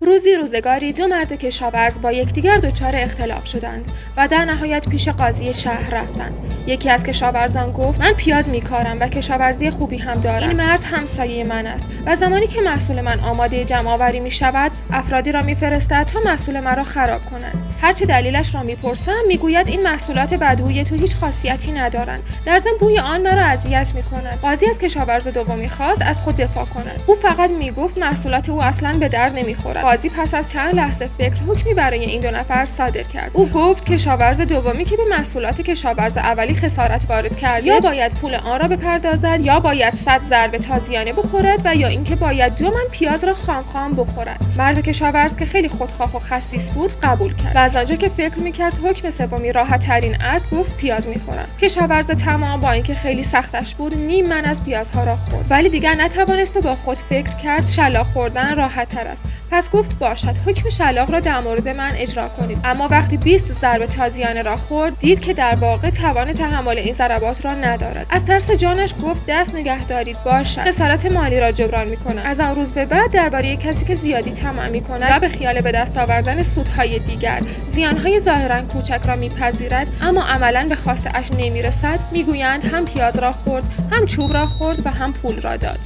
روزی روزگاری دو مرد کشاورز با یکدیگر دچار اختلاف شدند و در نهایت پیش قاضی شهر رفتند. یکی از کشاورزان گفت من پیاز میکارم و کشاورزی خوبی هم دارم. این مرد همسایه من است و زمانی که محصول من آماده جمع آوری میشود افرادی را میفرستد تا محصول مرا خراب کنند. هرچه دلیلش را میپرسم میگوید این محصولات بدبوی تو هیچ خاصیتی ندارند، در ضمن بوی آن مرا اذیت میکنند. قاضی از کشاورز دومی خواست از خود دفاع کند. او فقط میگفت محصولات او اصلا به درد نمیخورد. قاضی پس از چند لحظه فکر حکمی برای این دو نفر صادر کرد. او گفت کشاورز دومی که به محصولات کشاورز اولی خسارت وارد کرد یا باید پول آن را بپردازد یا باید 100 ضربه تازیانه بخورد و یا اینکه باید 2 من پیاز را خام خام بخورد. مرد کشاورز که خیلی خودخواه و خسیس بود قبول کرد و از آنجا که فکر میکرد حکم سومی راحت ترین است گفت پیاز میخورم. کشاورز تمام با اینکه خیلی سختش بود نیم من از پیازها را خورد، ولی دیگر نتوانست و با خود فکر کرد شلاق خوردن راحت تر است. پس گفت باشد حکم شلاق را در مورد من اجرا کنید. اما وقتی 20 ضربه تازیانه را خورد دید که در واقع توان تحمل این ضربات را ندارد. از ترس جانش گفت دست نگه دارید باشد، خسارت مالی را جبران میکنم. از آن روز به بعد درباره کسی که زیادی طمع میکند و به خیال به دست آوردن سودهای دیگر زیانهای ظاهرا کوچک را میپذیرد اما عملا به خواسته اش نمیرسد، میگویند هم پیاز را خورد، هم چوب را خورد و هم پول را داد.